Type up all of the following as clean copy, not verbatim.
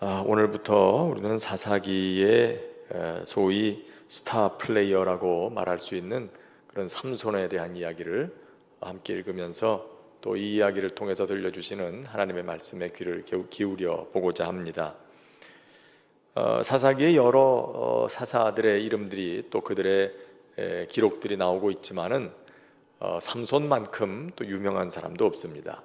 오늘부터 우리는 사사기의 소위 스타 플레이어라고 말할 수 있는 그런 삼손에 대한 이야기를 함께 읽으면서 또 이 이야기를 통해서 들려주시는 하나님의 말씀에 귀를 기울여 보고자 합니다. 사사기의 여러 사사들의 이름들이 또 그들의 기록들이 나오고 있지만은 삼손만큼 또 유명한 사람도 없습니다.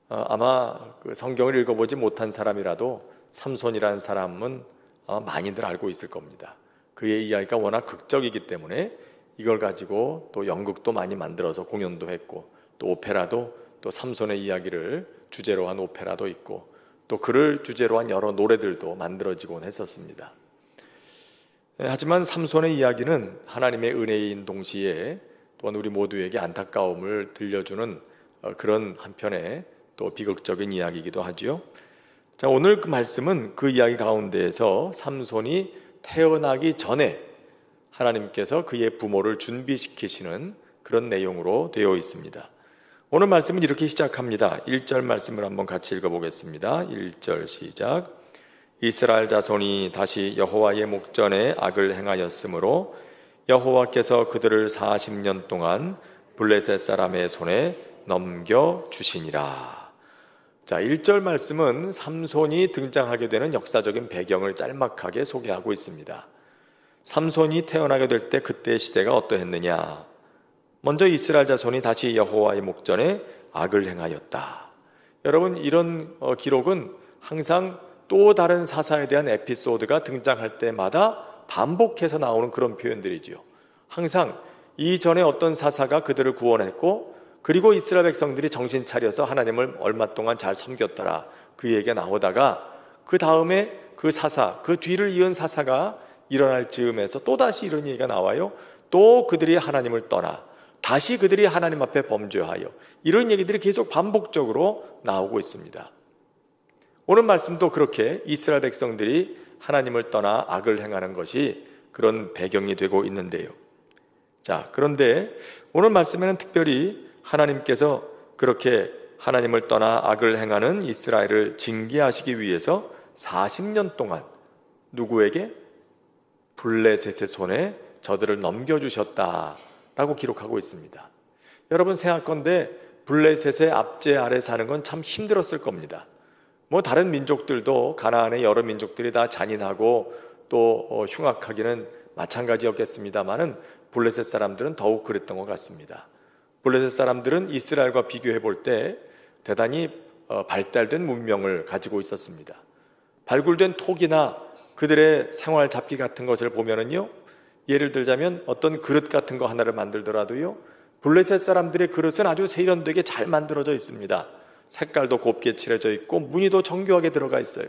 아마 그 성경을 읽어보지 못한 사람이라도 삼손이라는 사람은 아마 많이들 알고 있을 겁니다. 그의 이야기가 워낙 극적이기 때문에 이걸 가지고 또 연극도 많이 만들어서 공연도 했고, 또 오페라도 또 삼손의 이야기를 주제로 한 오페라도 있고, 또 그를 주제로 한 여러 노래들도 만들어지곤 했었습니다. 하지만 삼손의 이야기는 하나님의 은혜인 동시에 또한 우리 모두에게 안타까움을 들려주는 그런 한편의 또 비극적인 이야기이기도 하죠. 자, 오늘 그 말씀은 그 이야기 가운데에서 삼손이 태어나기 전에 하나님께서 그의 부모를 준비시키시는 그런 내용으로 되어 있습니다. 오늘 말씀은 이렇게 시작합니다. 1절 말씀을 한번 같이 읽어보겠습니다. 1절 시작. 이스라엘 자손이 다시 여호와의 목전에 악을 행하였으므로 여호와께서 그들을 40년 동안 블레셋 사람의 손에 넘겨주시니라. 자, 1절 말씀은 삼손이 등장하게 되는 역사적인 배경을 짤막하게 소개하고 있습니다. 삼손이 태어나게 될 때 그때의 시대가 어떠했느냐? 먼저 이스라엘 자손이 다시 여호와의 목전에 악을 행하였다. 여러분, 이런 기록은 항상 또 다른 사사에 대한 에피소드가 등장할 때마다 반복해서 나오는 그런 표현들이죠. 항상 이전에 어떤 사사가 그들을 구원했고, 그리고 이스라엘 백성들이 정신 차려서 하나님을 얼마 동안 잘 섬겼더라, 그 얘기가 나오다가 그 다음에 그 사사, 그 뒤를 이은 사사가 일어날 즈음에서 또다시 이런 얘기가 나와요. 또 그들이 하나님을 떠나 다시 그들이 하나님 앞에 범죄하여, 이런 얘기들이 계속 반복적으로 나오고 있습니다. 오늘 말씀도 그렇게 이스라엘 백성들이 하나님을 떠나 악을 행하는 것이 그런 배경이 되고 있는데요. 자, 그런데 오늘 말씀에는 특별히 하나님께서 그렇게 하나님을 떠나 악을 행하는 이스라엘을 징계하시기 위해서 40년 동안 누구에게? 블레셋의 손에 저들을 넘겨주셨다라고 기록하고 있습니다. 여러분 생각건대 블레셋의 압제 아래 사는 건 참 힘들었을 겁니다. 다른 민족들도, 가나안의 여러 민족들이 다 잔인하고 또 흉악하기는 마찬가지였겠습니다만은 블레셋 사람들은 더욱 그랬던 것 같습니다. 블레셋 사람들은 이스라엘과 비교해 볼 때 대단히 발달된 문명을 가지고 있었습니다. 발굴된 톡이나 그들의 생활 잡기 같은 것을 보면은요, 예를 들자면 어떤 그릇 같은 거 하나를 만들더라도요, 블레셋 사람들의 그릇은 아주 세련되게 잘 만들어져 있습니다. 색깔도 곱게 칠해져 있고 무늬도 정교하게 들어가 있어요.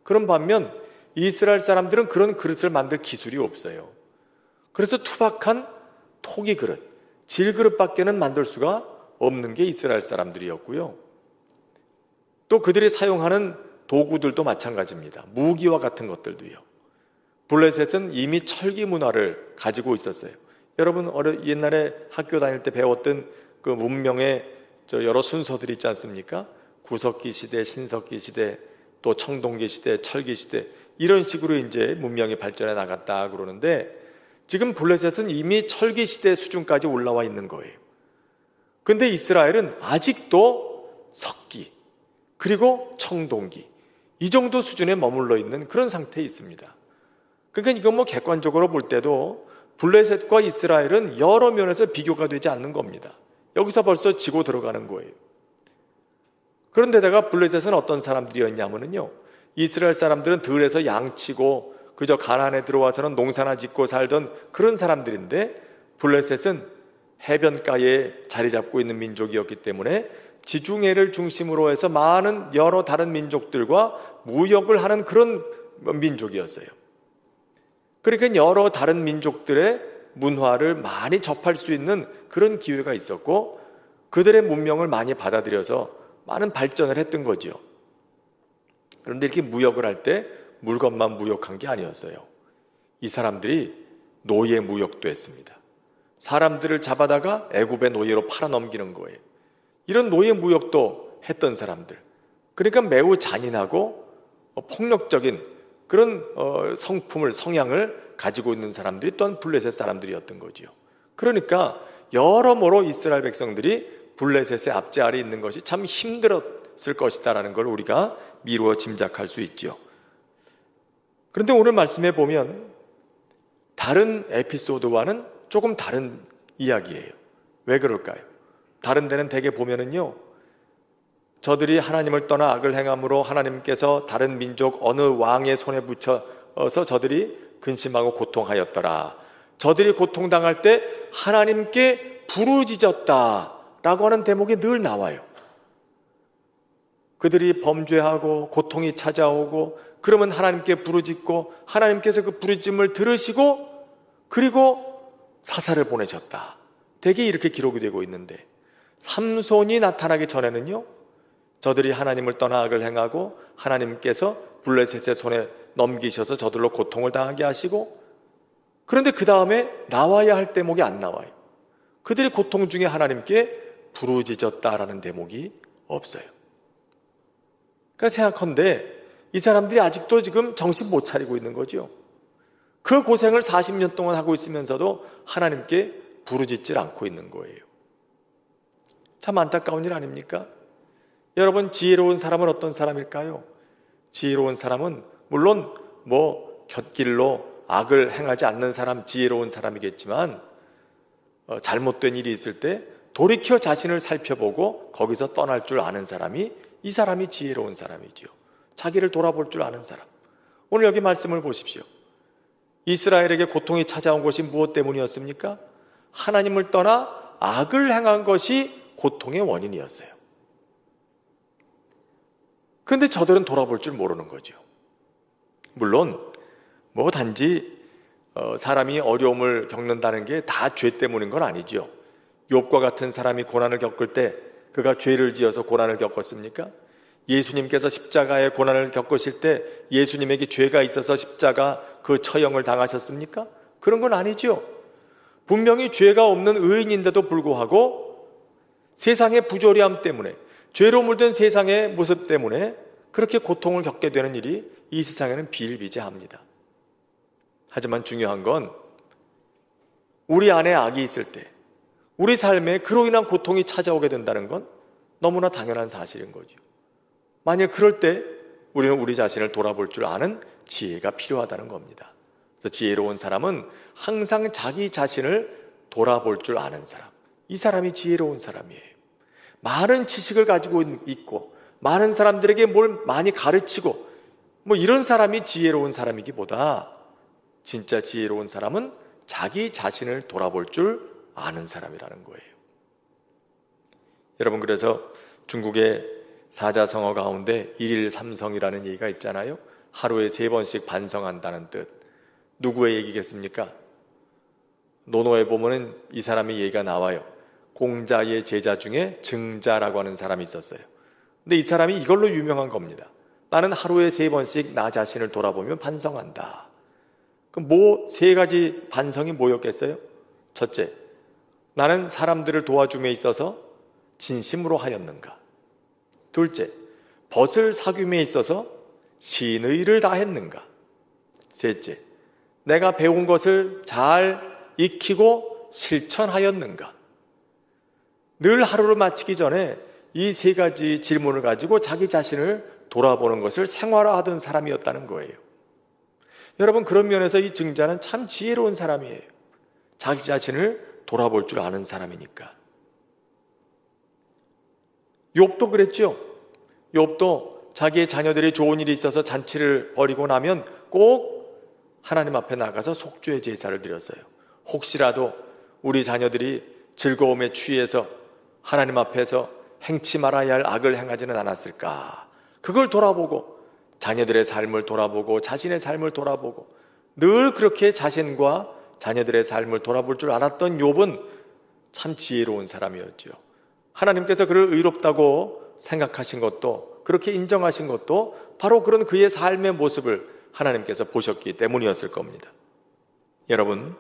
그런 반면 이스라엘 사람들은 그런 그릇을 만들 기술이 없어요. 그래서 투박한 토기 그릇, 질그릇밖에는 만들 수가 없는 게 이스라엘 사람들이었고요. 또 그들이 사용하는 도구들도 마찬가지입니다. 무기와 같은 것들도요. 블레셋은 이미 철기 문화를 가지고 있었어요. 여러분 옛날에 학교 다닐 때 배웠던 그 문명의 여러 순서들이 있지 않습니까? 구석기 시대, 신석기 시대, 또 청동기 시대, 철기 시대, 이런 식으로 이제 문명이 발전해 나갔다 그러는데, 지금 블레셋은 이미 철기 시대 수준까지 올라와 있는 거예요. 근데 이스라엘은 아직도 석기, 그리고 청동기, 이 정도 수준에 머물러 있는 그런 상태에 있습니다. 그러니까 이건 객관적으로 볼 때도 블레셋과 이스라엘은 여러 면에서 비교가 되지 않는 겁니다. 여기서 벌써 지고 들어가는 거예요. 그런데다가 블레셋은 어떤 사람들이었냐면요, 이스라엘 사람들은 들에서 양치고 그저 가나안에 들어와서는 농사나 짓고 살던 그런 사람들인데, 블레셋은 해변가에 자리 잡고 있는 민족이었기 때문에 지중해를 중심으로 해서 많은 여러 다른 민족들과 무역을 하는 그런 민족이었어요. 그러니까 여러 다른 민족들의 문화를 많이 접할 수 있는 그런 기회가 있었고, 그들의 문명을 많이 받아들여서 많은 발전을 했던 거죠. 그런데 이렇게 무역을 할 때 물건만 무역한 게 아니었어요. 이 사람들이 노예 무역도 했습니다. 사람들을 잡아다가 애굽의 노예로 팔아넘기는 거예요. 이런 노예 무역도 했던 사람들. 그러니까 매우 잔인하고 폭력적인 그런 성품을, 성향을 가지고 있는 사람들이 또한 블레셋 사람들이었던 거지요. 그러니까 여러모로 이스라엘 백성들이 블레셋의 압제 아래 있는 것이 참 힘들었을 것이다라는 걸 우리가 미루어 짐작할 수 있죠. 그런데 오늘 말씀에 보면 다른 에피소드와는 조금 다른 이야기예요. 왜 그럴까요? 다른 데는 대개 보면은요, 저들이 하나님을 떠나 악을 행함으로 하나님께서 다른 민족 어느 왕의 손에 붙여서 저들이 근심하고 고통하였더라. 저들이 고통당할 때 하나님께 부르짖었다라고 하는 대목이 늘 나와요. 그들이 범죄하고 고통이 찾아오고 그러면 하나님께 부르짖고 하나님께서 그 부르짖음을 들으시고 그리고 사사를 보내셨다. 대개 이렇게 기록이 되고 있는데 삼손이 나타나기 전에는요, 저들이 하나님을 떠나 악을 행하고 하나님께서 블레셋의 손에 넘기셔서 저들로 고통을 당하게 하시고, 그런데 그 다음에 나와야 할 대목이 안 나와요. 그들이 고통 중에 하나님께 부르짖었다라는 대목이 없어요. 그러니까 생각컨대 이 사람들이 아직도 지금 정신 못 차리고 있는 거죠. 그 고생을 40년 동안 하고 있으면서도 하나님께 부르짖질 않고 있는 거예요. 참 안타까운 일 아닙니까? 여러분, 지혜로운 사람은 어떤 사람일까요? 지혜로운 사람은 물론 곁길로 악을 행하지 않는 사람, 지혜로운 사람이겠지만 잘못된 일이 있을 때 돌이켜 자신을 살펴보고 거기서 떠날 줄 아는 사람이, 이 사람이 지혜로운 사람이죠. 자기를 돌아볼 줄 아는 사람. 오늘 여기 말씀을 보십시오. 이스라엘에게 고통이 찾아온 것이 무엇 때문이었습니까? 하나님을 떠나 악을 행한 것이 고통의 원인이었어요. 그런데 저들은 돌아볼 줄 모르는 거죠. 물론 단지 사람이 어려움을 겪는다는 게 다 죄 때문인 건 아니죠. 욥과 같은 사람이 고난을 겪을 때 그가 죄를 지어서 고난을 겪었습니까? 예수님께서 십자가의 고난을 겪으실 때 예수님에게 죄가 있어서 십자가 그 처형을 당하셨습니까? 그런 건 아니죠. 분명히 죄가 없는 의인인데도 불구하고 세상의 부조리함 때문에, 죄로 물든 세상의 모습 때문에 그렇게 고통을 겪게 되는 일이 이 세상에는 비일비재합니다. 하지만 중요한 건 우리 안에 악이 있을 때 우리 삶에 그로 인한 고통이 찾아오게 된다는 건 너무나 당연한 사실인 거죠. 만약 그럴 때 우리는 우리 자신을 돌아볼 줄 아는 지혜가 필요하다는 겁니다. 그래서 지혜로운 사람은 항상 자기 자신을 돌아볼 줄 아는 사람, 이 사람이 지혜로운 사람이에요. 많은 지식을 가지고 있고 많은 사람들에게 뭘 많이 가르치고 이런 사람이 지혜로운 사람이기보다 진짜 지혜로운 사람은 자기 자신을 돌아볼 줄 아는 사람이라는 거예요. 여러분, 그래서 중국의 사자성어 가운데 일일삼성이라는 얘기가 있잖아요. 하루에 3번씩 반성한다는 뜻. 누구의 얘기겠습니까? 논어에 보면은 이 사람의 얘기가 나와요. 공자의 제자 중에 증자라고 하는 사람이 있었어요. 근데 이 사람이 이걸로 유명한 겁니다. 나는 하루에 3번씩 나 자신을 돌아보며 반성한다. 그럼 3가지 반성이 뭐였겠어요? 첫째, 나는 사람들을 도와줌에 있어서 진심으로 하였는가? 둘째, 벗을 사귐에 있어서 신의를 다했는가? 셋째, 내가 배운 것을 잘 익히고 실천하였는가? 늘 하루를 마치기 전에 이 3가지 질문을 가지고 자기 자신을 돌아보는 것을 생활화하던 사람이었다는 거예요. 여러분, 그런 면에서 이 증자는 참 지혜로운 사람이에요. 자기 자신을 돌아볼 줄 아는 사람이니까. 욥도 그랬죠. 욥도 자기의 자녀들이 좋은 일이 있어서 잔치를 벌이고 나면 꼭 하나님 앞에 나가서 속죄의 제사를 드렸어요. 혹시라도 우리 자녀들이 즐거움에 취해서 하나님 앞에서 행치 말아야 할 악을 행하지는 않았을까? 그걸 돌아보고 자녀들의 삶을 돌아보고 자신의 삶을 돌아보고 늘 그렇게 자신과 자녀들의 삶을 돌아볼 줄 알았던 욥은 참 지혜로운 사람이었죠. 하나님께서 그를 의롭다고 생각하신 것도, 그렇게 인정하신 것도 바로 그런 그의 삶의 모습을 하나님께서 보셨기 때문이었을 겁니다. 여러분,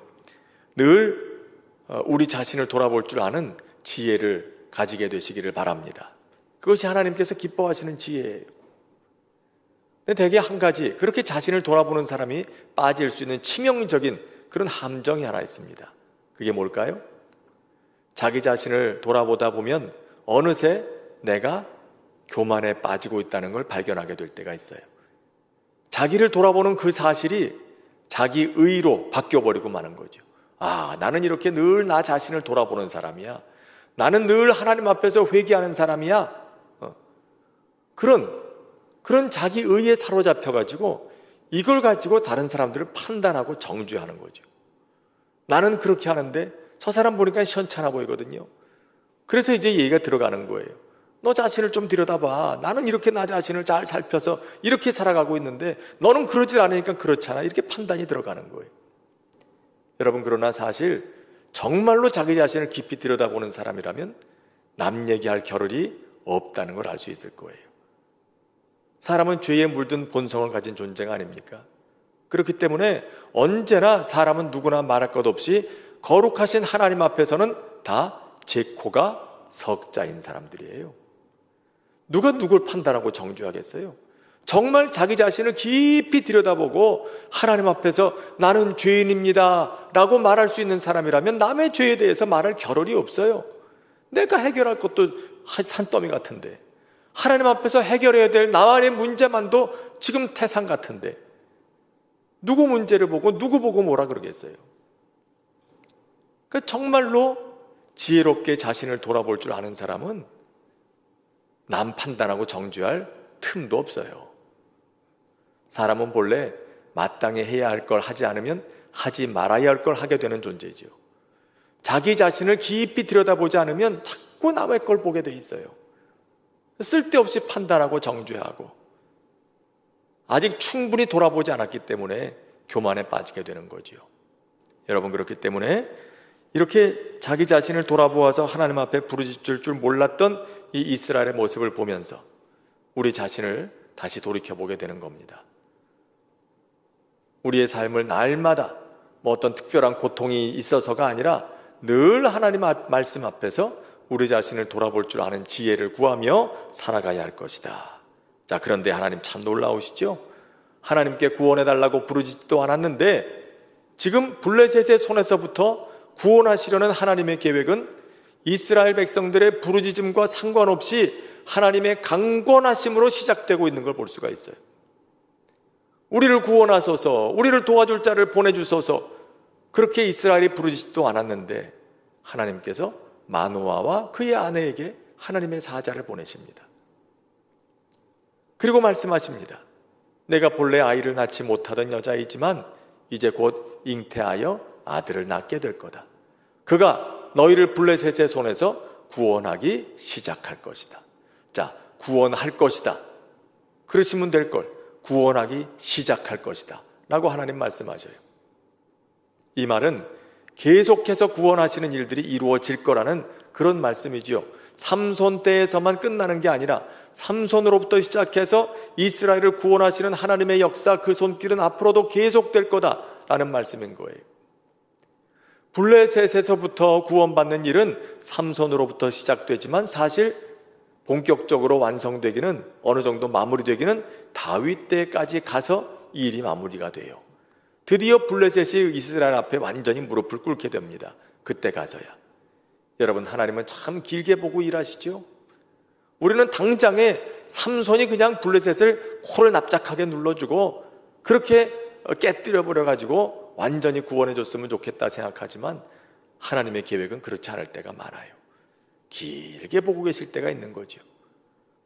늘 우리 자신을 돌아볼 줄 아는 지혜를 가지게 되시기를 바랍니다. 그것이 하나님께서 기뻐하시는 지혜예요. 근데 대개 한 가지, 그렇게 자신을 돌아보는 사람이 빠질 수 있는 치명적인 그런 함정이 하나 있습니다. 그게 뭘까요? 자기 자신을 돌아보다 보면 어느새 내가 교만에 빠지고 있다는 걸 발견하게 될 때가 있어요. 자기를 돌아보는 그 사실이 자기 의로 바뀌어버리고 마는 거죠. 아, 나는 이렇게 늘 나 자신을 돌아보는 사람이야. 나는 늘 하나님 앞에서 회개하는 사람이야. 그런 자기 의에 사로잡혀가지고 이걸 가지고 다른 사람들을 판단하고 정죄하는 거죠. 나는 그렇게 하는데 저 사람 보니까 시원찮아 보이거든요. 그래서 이제 얘기가 들어가는 거예요. 너 자신을 좀 들여다봐. 나는 이렇게 나 자신을 잘 살펴서 이렇게 살아가고 있는데 너는 그러질 않으니까 그렇잖아. 이렇게 판단이 들어가는 거예요. 여러분, 그러나 사실 정말로 자기 자신을 깊이 들여다보는 사람이라면 남 얘기할 겨를이 없다는 걸 알 수 있을 거예요. 사람은 죄에 물든 본성을 가진 존재가 아닙니까? 그렇기 때문에 언제나 사람은 누구나 말할 것 없이 거룩하신 하나님 앞에서는 다 제 코가 석자인 사람들이에요. 누가 누굴 판단하고 정죄하겠어요? 정말 자기 자신을 깊이 들여다보고 하나님 앞에서 나는 죄인입니다 라고 말할 수 있는 사람이라면 남의 죄에 대해서 말할 겨를이 없어요. 내가 해결할 것도 산더미 같은데, 하나님 앞에서 해결해야 될 나만의 문제만도 지금 태산 같은데 누구 문제를 보고 누구 보고 뭐라 그러겠어요? 그러니까 정말로 지혜롭게 자신을 돌아볼 줄 아는 사람은 남 판단하고 정죄할 틈도 없어요. 사람은 본래 마땅히 해야 할 걸 하지 않으면 하지 말아야 할 걸 하게 되는 존재죠. 자기 자신을 깊이 들여다보지 않으면 자꾸 남의 걸 보게 돼 있어요. 쓸데없이 판단하고 정죄하고 아직 충분히 돌아보지 않았기 때문에 교만에 빠지게 되는 거지요. 여러분, 그렇기 때문에 이렇게 자기 자신을 돌아보아서 하나님 앞에 부르짖을 줄 몰랐던 이 이스라엘의 모습을 보면서 우리 자신을 다시 돌이켜보게 되는 겁니다. 우리의 삶을 날마다 어떤 특별한 고통이 있어서가 아니라 늘 하나님 말씀 앞에서 우리 자신을 돌아볼 줄 아는 지혜를 구하며 살아가야 할 것이다. 자, 그런데 하나님 참 놀라우시죠? 하나님께 구원해달라고 부르짖지도 않았는데 지금 블레셋의 손에서부터 구원하시려는 하나님의 계획은 이스라엘 백성들의 부르짖음과 상관없이 하나님의 강권하심으로 시작되고 있는 걸 볼 수가 있어요. 우리를 구원하소서, 우리를 도와줄 자를 보내주소서, 그렇게 이스라엘이 부르짖지도 않았는데 하나님께서 마노아와 그의 아내에게 하나님의 사자를 보내십니다. 그리고 말씀하십니다. 내가 본래 아이를 낳지 못하던 여자이지만 이제 곧 잉태하여 아들을 낳게 될 거다. 그가 너희를 블레셋의 손에서 구원하기 시작할 것이다. 자, 구원할 것이다. 그러시면 될 걸. 구원하기 시작할 것이다 라고 하나님 말씀하셔요. 이 말은 계속해서 구원하시는 일들이 이루어질 거라는 그런 말씀이지요. 삼손 때에서만 끝나는 게 아니라 삼손으로부터 시작해서 이스라엘을 구원하시는 하나님의 역사, 그 손길은 앞으로도 계속될 거다라는 말씀인 거예요. 블레셋에서부터 구원받는 일은 삼손으로부터 시작되지만 사실 본격적으로 완성되기는, 어느 정도 마무리되기는 다윗 때까지 가서 이 일이 마무리가 돼요. 드디어 블레셋이 이스라엘 앞에 완전히 무릎을 꿇게 됩니다. 그때 가서야. 여러분, 하나님은 참 길게 보고 일하시죠. 우리는 당장에 삼손이 그냥 블레셋을 코를 납작하게 눌러주고 그렇게 깨뜨려버려가지고 완전히 구원해줬으면 좋겠다 생각하지만 하나님의 계획은 그렇지 않을 때가 많아요. 길게 보고 계실 때가 있는 거죠.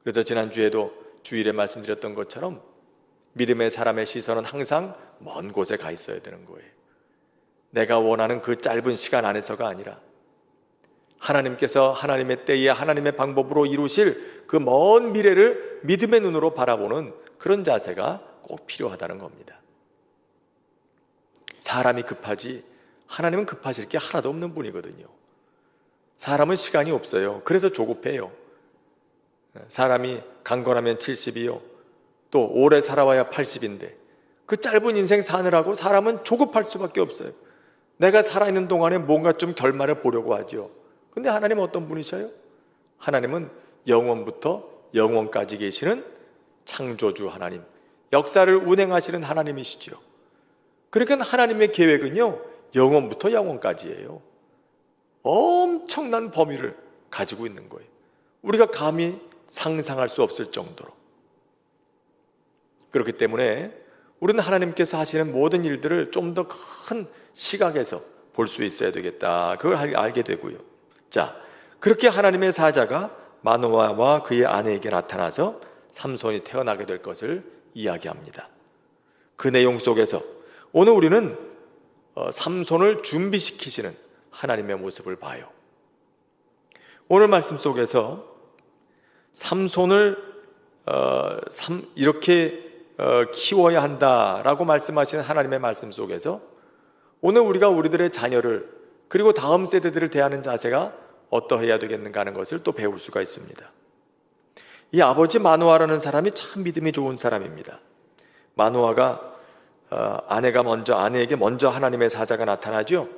그래서 지난주에도 주일에 말씀드렸던 것처럼 믿음의 사람의 시선은 항상 먼 곳에 가 있어야 되는 거예요. 내가 원하는 그 짧은 시간 안에서가 아니라 하나님께서 하나님의 때에 하나님의 방법으로 이루실 그 먼 미래를 믿음의 눈으로 바라보는 그런 자세가 꼭 필요하다는 겁니다. 사람이 급하지 하나님은 급하실 게 하나도 없는 분이거든요. 사람은 시간이 없어요. 그래서 조급해요. 사람이 강건하면 70이요. 또 오래 살아와야 80인데 그 짧은 인생 사느라고 사람은 조급할 수밖에 없어요. 내가 살아있는 동안에 뭔가 좀 결말을 보려고 하죠. 근데 하나님은 어떤 분이셔요? 하나님은 영원부터 영원까지 계시는 창조주 하나님, 역사를 운행하시는 하나님이시죠. 그러니까 하나님의 계획은요, 영원부터 영원까지예요. 엄청난 범위를 가지고 있는 거예요. 우리가 감히 상상할 수 없을 정도로. 그렇기 때문에 우리는 하나님께서 하시는 모든 일들을 좀 더 큰 시각에서 볼 수 있어야 되겠다. 그걸 알게 되고요. 자, 그렇게 하나님의 사자가 마노아와 그의 아내에게 나타나서 삼손이 태어나게 될 것을 이야기합니다. 그 내용 속에서 오늘 우리는 삼손을 준비시키시는 하나님의 모습을 봐요. 오늘 말씀 속에서 삼손을 이렇게 키워야 한다라고 말씀하시는 하나님의 말씀 속에서 오늘 우리가 우리들의 자녀를 그리고 다음 세대들을 대하는 자세가 어떠해야 되겠는가 하는 것을 또 배울 수가 있습니다. 이 아버지 마노아라는 사람이 참 믿음이 좋은 사람입니다. 마노아가 아내에게 먼저 하나님의 사자가 나타나죠.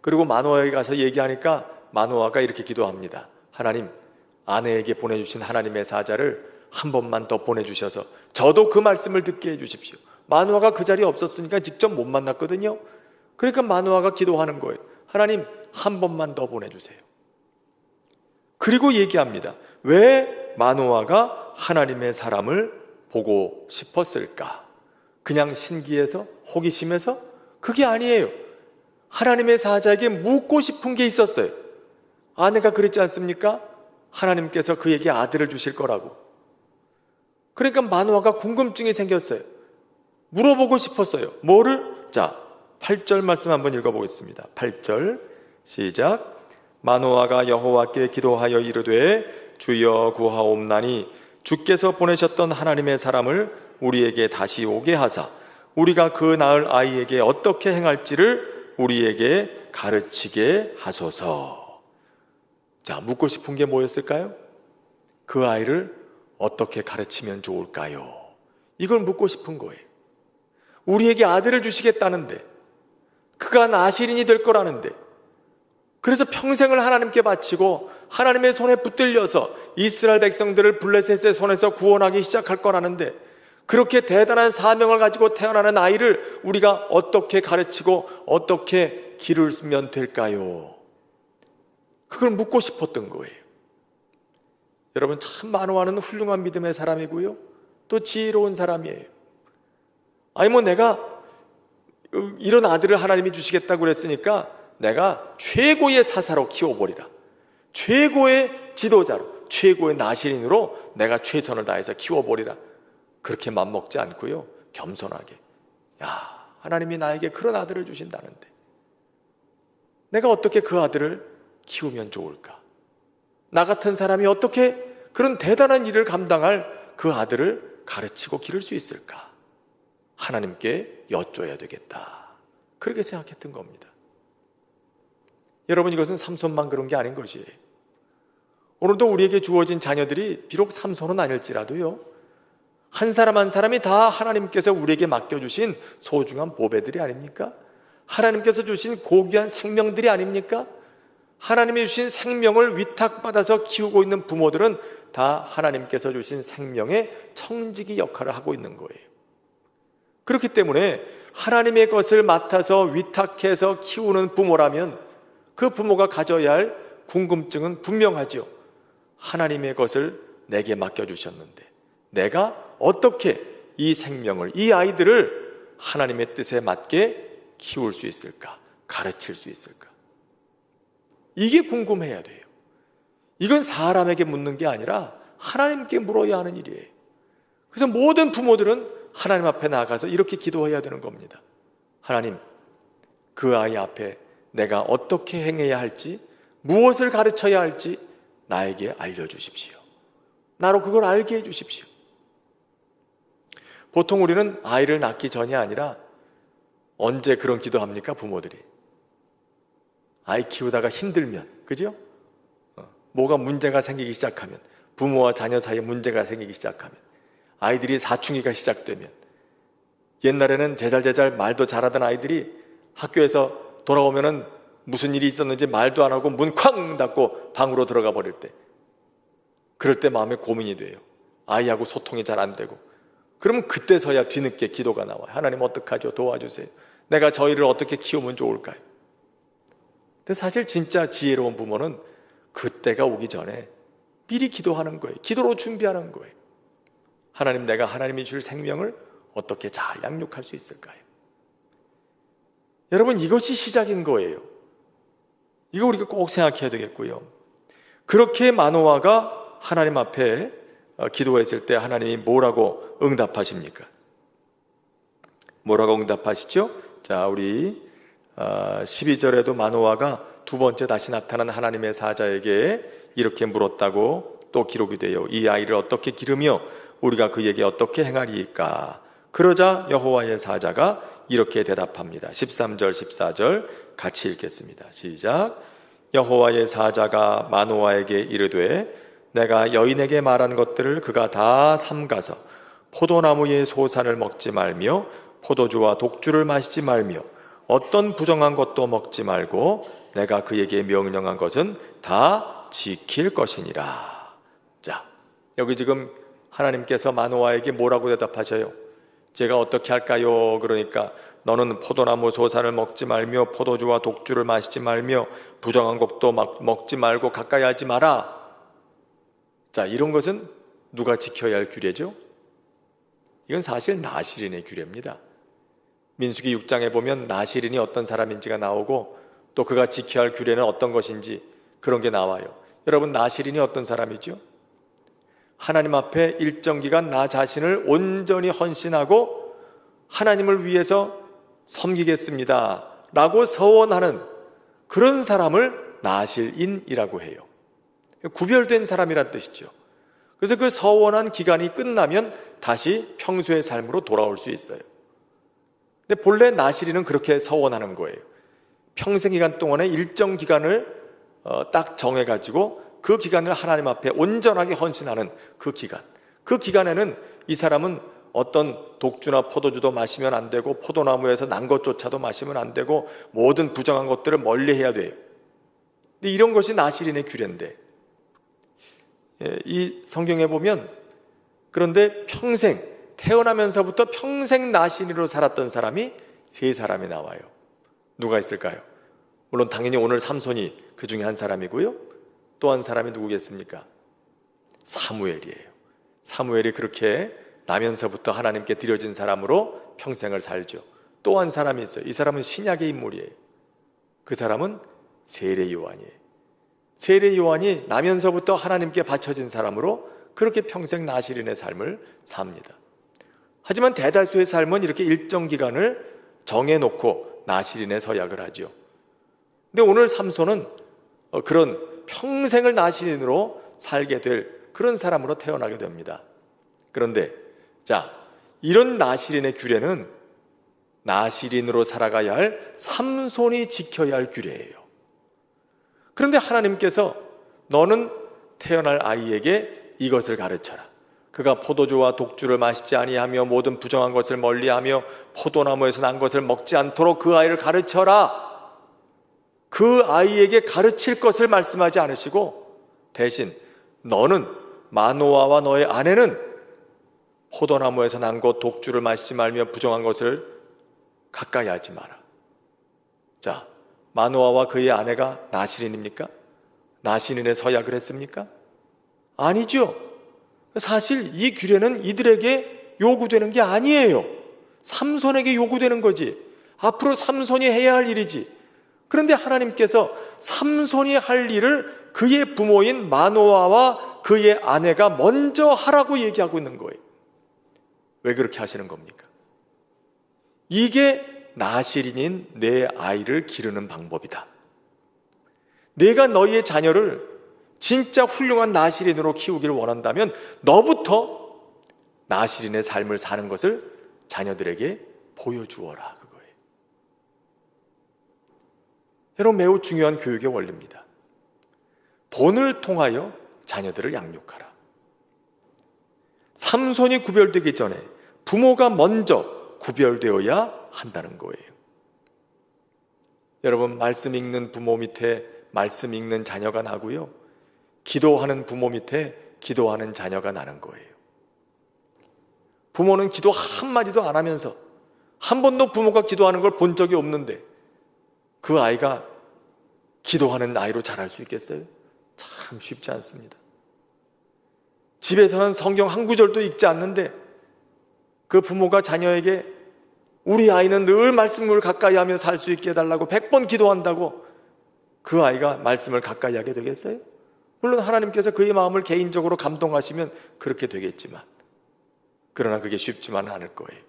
그리고 마노아에게 가서 얘기하니까 마노아가 이렇게 기도합니다. 하나님, 아내에게 보내주신 하나님의 사자를 한 번만 더 보내주셔서 저도 그 말씀을 듣게 해주십시오. 마노아가 그 자리에 없었으니까 직접 못 만났거든요. 그러니까 마노아가 기도하는 거예요. 하나님, 한 번만 더 보내주세요. 그리고 얘기합니다. 왜 마노아가 하나님의 사람을 보고 싶었을까? 그냥 신기해서? 호기심에서? 그게 아니에요. 하나님의 사자에게 묻고 싶은 게 있었어요. 아내가 그랬지 않습니까? 하나님께서 그에게 아들을 주실 거라고. 그러니까 마노아가 궁금증이 생겼어요. 물어보고 싶었어요. 뭐를? 자, 8절 말씀 한번 읽어보겠습니다. 8절 시작. 마노아가 여호와께 기도하여 이르되 주여 구하옵나니 주께서 보내셨던 하나님의 사람을 우리에게 다시 오게 하사 우리가 그 낳을 아이에게 어떻게 행할지를 우리에게 가르치게 하소서. 자, 묻고 싶은 게 뭐였을까요? 그 아이를 어떻게 가르치면 좋을까요? 이걸 묻고 싶은 거예요. 우리에게 아들을 주시겠다는데, 그가 나실인이 될 거라는데, 그래서 평생을 하나님께 바치고 하나님의 손에 붙들려서 이스라엘 백성들을 블레셋의 손에서 구원하기 시작할 거라는데, 그렇게 대단한 사명을 가지고 태어나는 아이를 우리가 어떻게 가르치고 어떻게 기르면 될까요? 그걸 묻고 싶었던 거예요. 여러분, 참 마노아는 훌륭한 믿음의 사람이고요, 또 지혜로운 사람이에요. 아니 내가 이런 아들을 하나님이 주시겠다고 그랬으니까 내가 최고의 사사로 키워버리라, 최고의 지도자로, 최고의 나실인으로 내가 최선을 다해서 키워버리라, 그렇게 맘먹지 않고요, 겸손하게, 야, 하나님이 나에게 그런 아들을 주신다는데 내가 어떻게 그 아들을 키우면 좋을까? 나 같은 사람이 어떻게 그런 대단한 일을 감당할 그 아들을 가르치고 기를 수 있을까? 하나님께 여쭤야 되겠다, 그렇게 생각했던 겁니다. 여러분, 이것은 삼손만 그런 게 아닌 것이에요. 오늘도 우리에게 주어진 자녀들이 비록 삼손은 아닐지라도요, 한 사람 한 사람이 다 하나님께서 우리에게 맡겨주신 소중한 보배들이 아닙니까? 하나님께서 주신 고귀한 생명들이 아닙니까? 하나님이 주신 생명을 위탁받아서 키우고 있는 부모들은 다 하나님께서 주신 생명의 청지기 역할을 하고 있는 거예요. 그렇기 때문에 하나님의 것을 맡아서 위탁해서 키우는 부모라면 그 부모가 가져야 할 궁금증은 분명하죠. 하나님의 것을 내게 맡겨주셨는데 내가 어떻게 이 생명을, 이 아이들을 하나님의 뜻에 맞게 키울 수 있을까? 가르칠 수 있을까? 이게 궁금해야 돼요. 이건 사람에게 묻는 게 아니라 하나님께 물어야 하는 일이에요. 그래서 모든 부모들은 하나님 앞에 나가서 이렇게 기도해야 되는 겁니다. 하나님, 그 아이 앞에 내가 어떻게 행해야 할지, 무엇을 가르쳐야 할지 나에게 알려주십시오. 나로 그걸 알게 해주십시오. 보통 우리는 아이를 낳기 전이 아니라 언제 그런 기도합니까? 부모들이 아이 키우다가 힘들면, 그죠? 뭐가 문제가 생기기 시작하면, 부모와 자녀 사이에 문제가 생기기 시작하면, 아이들이 사춘기가 시작되면, 옛날에는 제잘제잘 말도 잘하던 아이들이 학교에서 돌아오면은 무슨 일이 있었는지 말도 안 하고 문 쾅 닫고 방으로 들어가 버릴 때, 그럴 때 마음에 고민이 돼요. 아이하고 소통이 잘 안 되고 그러면 그때서야 뒤늦게 기도가 나와요. 하나님 어떡하죠? 도와주세요. 내가 저희를 어떻게 키우면 좋을까요? 근데 사실 진짜 지혜로운 부모는 그때가 오기 전에 미리 기도하는 거예요. 기도로 준비하는 거예요. 하나님, 내가 하나님이 줄 생명을 어떻게 잘 양육할 수 있을까요? 여러분, 이것이 시작인 거예요. 이거 우리가 꼭 생각해야 되겠고요. 그렇게 마노아가 하나님 앞에 기도했을 때 하나님이 뭐라고 응답하십니까? 뭐라고 응답하시죠? 자, 우리 12절에도 마노아가 두 번째 다시 나타난 하나님의 사자에게 이렇게 물었다고 또 기록이 돼요. 이 아이를 어떻게 기르며 우리가 그에게 어떻게 행하리이까? 그러자 여호와의 사자가 이렇게 대답합니다. 13절 14절 같이 읽겠습니다. 시작. 여호와의 사자가 마노아에게 이르되 내가 여인에게 말한 것들을 그가 다 삼가서 포도나무의 소산을 먹지 말며 포도주와 독주를 마시지 말며 어떤 부정한 것도 먹지 말고 내가 그에게 명령한 것은 다 지킬 것이니라. 자, 여기 지금 하나님께서 마노아에게 뭐라고 대답하셔요? 제가 어떻게 할까요? 그러니까 너는 포도나무 소산을 먹지 말며 포도주와 독주를 마시지 말며 부정한 것도 먹지 말고 가까이 하지 마라. 자, 이런 것은 누가 지켜야 할 규례죠? 이건 사실 나실인의 규례입니다. 민수기 6장에 보면 나실인이 어떤 사람인지가 나오고 또 그가 지켜야 할 규례는 어떤 것인지 그런 게 나와요. 여러분, 나실인이 어떤 사람이죠? 하나님 앞에 일정 기간 나 자신을 온전히 헌신하고 하나님을 위해서 섬기겠습니다 라고 서원하는 그런 사람을 나실인이라고 해요. 구별된 사람이란 뜻이죠. 그래서 그 서원한 기간이 끝나면 다시 평소의 삶으로 돌아올 수 있어요. 근데 본래 나실인은 그렇게 서원하는 거예요. 평생 기간 동안에 일정 기간을 딱 정해가지고 그 기간을 하나님 앞에 온전하게 헌신하는 그 기간, 그 기간에는 이 사람은 어떤 독주나 포도주도 마시면 안 되고 포도나무에서 난 것조차도 마시면 안 되고 모든 부정한 것들을 멀리해야 돼요. 근데 이런 것이 나실인의 규례인데, 이 성경에 보면 그런데 평생 태어나면서부터 평생 나실인으로 살았던 사람이 세 사람이 나와요. 누가 있을까요? 물론 당연히 오늘 삼손이 그 중에 한 사람이고요. 또 한 사람이 누구겠습니까? 사무엘이에요. 사무엘이 그렇게 나면서부터 하나님께 드려진 사람으로 평생을 살죠. 또 한 사람이 있어요. 이 사람은 신약의 인물이에요. 그 사람은 세례 요한이에요. 세례 요한이 나면서부터 하나님께 바쳐진 사람으로 그렇게 평생 나실인의 삶을 삽니다. 하지만 대다수의 삶은 이렇게 일정 기간을 정해놓고 나실인의 서약을 하죠. 근데 오늘 삼손은 그런 평생을 나실인으로 살게 될 그런 사람으로 태어나게 됩니다. 그런데 자, 이런 나실인의 규례는 나실인으로 살아가야 할 삼손이 지켜야 할 규례예요. 그런데 하나님께서 너는 태어날 아이에게 이것을 가르쳐라. 그가 포도주와 독주를 마시지 아니하며 모든 부정한 것을 멀리하며 포도나무에서 난 것을 먹지 않도록 그 아이를 가르쳐라. 그 아이에게 가르칠 것을 말씀하지 않으시고 대신 너는 마노아와 너의 아내는 포도나무에서 난 것 독주를 마시지 말며 부정한 것을 가까이 하지 마라. 자, 마노아와 그의 아내가 나실인입니까? 나실인의 서약을 했습니까? 아니죠. 사실 이 규례는 이들에게 요구되는 게 아니에요. 삼손에게 요구되는 거지. 앞으로 삼손이 해야 할 일이지. 그런데 하나님께서 삼손이 할 일을 그의 부모인 마노아와 그의 아내가 먼저 하라고 얘기하고 있는 거예요. 왜 그렇게 하시는 겁니까? 이게 나실인인 내 아이를 기르는 방법이다. 내가 너희의 자녀를 진짜 훌륭한 나실인으로 키우기를 원한다면 너부터 나실인의 삶을 사는 것을 자녀들에게 보여주어라. 그거예요. 여러분, 매우 중요한 교육의 원리입니다. 본을 통하여 자녀들을 양육하라. 삼손이 구별되기 전에 부모가 먼저 구별되어야 한다는 거예요. 여러분, 말씀 읽는 부모 밑에 말씀 읽는 자녀가 나고요, 기도하는 부모 밑에 기도하는 자녀가 나는 거예요. 부모는 기도 한마디도 안 하면서 한 번도 부모가 기도하는 걸 본 적이 없는데 그 아이가 기도하는 아이로 자랄 수 있겠어요? 참 쉽지 않습니다. 집에서는 성경 한 구절도 읽지 않는데 그 부모가 자녀에게 우리 아이는 늘 말씀을 가까이 하며 살 수 있게 해달라고 100번 기도한다고 그 아이가 말씀을 가까이 하게 되겠어요? 물론 하나님께서 그의 마음을 개인적으로 감동하시면 그렇게 되겠지만, 그러나 그게 쉽지만은 않을 거예요.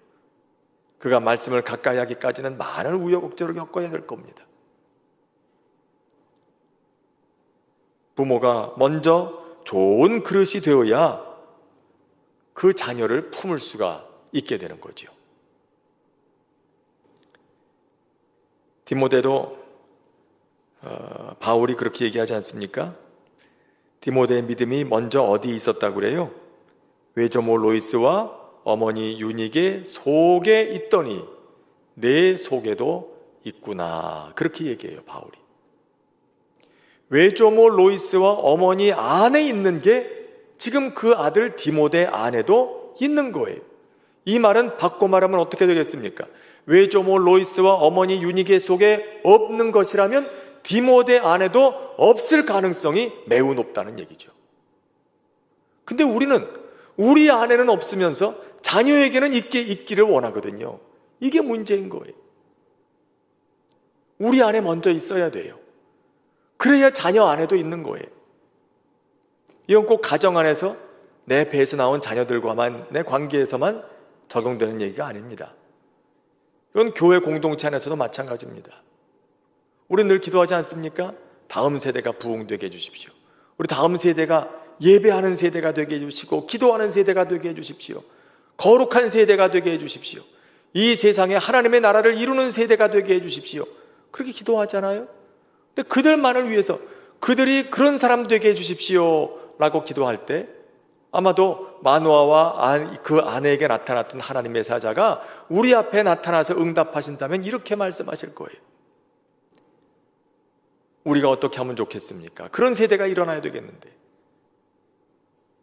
그가 말씀을 가까이 하기까지는 많은 우여곡절을 겪어야 될 겁니다. 부모가 먼저 좋은 그릇이 되어야 그 자녀를 품을 수가 있게 되는 거죠. 디모데도 바울이 그렇게 얘기하지 않습니까? 디모데의 믿음이 먼저 어디 있었다고 그래요? 외조모 로이스와 어머니 유닉의 속에 있더니 내 속에도 있구나. 그렇게 얘기해요, 바울이. 외조모 로이스와 어머니 안에 있는 게 지금 그 아들 디모데 안에도 있는 거예요. 이 말은 바꿔 말하면 어떻게 되겠습니까? 외조모 로이스와 어머니 유닉의 속에 없는 것이라면 디모데 안에도 없을 가능성이 매우 높다는 얘기죠. 근데 우리는 우리 안에는 없으면서 자녀에게는 있기를 원하거든요. 이게 문제인 거예요. 우리 안에 먼저 있어야 돼요. 그래야 자녀 안에도 있는 거예요. 이건 꼭 가정 안에서 내 배에서 나온 자녀들과만, 내 관계에서만 적용되는 얘기가 아닙니다. 이건 교회 공동체 안에서도 마찬가지입니다. 우리 늘 기도하지 않습니까? 다음 세대가 부흥되게 해주십시오. 우리 다음 세대가 예배하는 세대가 되게 해주시고 기도하는 세대가 되게 해주십시오. 거룩한 세대가 되게 해주십시오. 이 세상에 하나님의 나라를 이루는 세대가 되게 해주십시오. 그렇게 기도하잖아요. 근데 그들만을 위해서 그들이 그런 사람 되게 해주십시오 라고 기도할 때 아마도 마노아와 그 아내에게 나타났던 하나님의 사자가 우리 앞에 나타나서 응답하신다면 이렇게 말씀하실 거예요. 우리가 어떻게 하면 좋겠습니까? 그런 세대가 일어나야 되겠는데,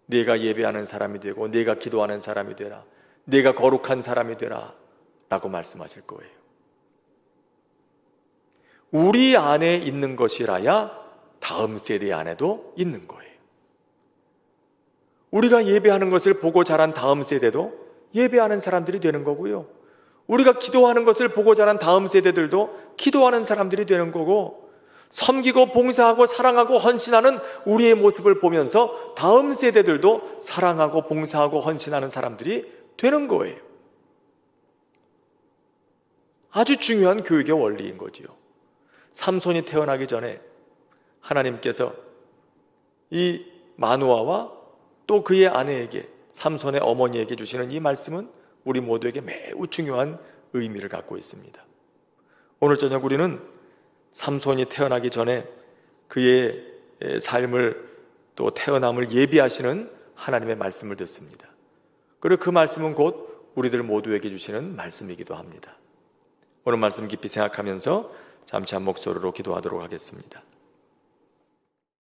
네가 예배하는 사람이 되고 네가 기도하는 사람이 되라, 네가 거룩한 사람이 되라 라고 말씀하실 거예요. 우리 안에 있는 것이라야 다음 세대 안에도 있는 거예요. 우리가 예배하는 것을 보고 자란 다음 세대도 예배하는 사람들이 되는 거고요, 우리가 기도하는 것을 보고 자란 다음 세대들도 기도하는 사람들이 되는 거고, 섬기고 봉사하고 사랑하고 헌신하는 우리의 모습을 보면서 다음 세대들도 사랑하고 봉사하고 헌신하는 사람들이 되는 거예요. 아주 중요한 교육의 원리인 거지요. 삼손이 태어나기 전에 하나님께서 이 마누아와 또 그의 아내에게, 삼손의 어머니에게 주시는 이 말씀은 우리 모두에게 매우 중요한 의미를 갖고 있습니다. 오늘 저녁 우리는 삼손이 태어나기 전에 그의 삶을 또 태어남을 예비하시는 하나님의 말씀을 듣습니다. 그리고 그 말씀은 곧 우리들 모두에게 주시는 말씀이기도 합니다. 오늘 말씀 깊이 생각하면서 잠시 한 목소리로 기도하도록 하겠습니다.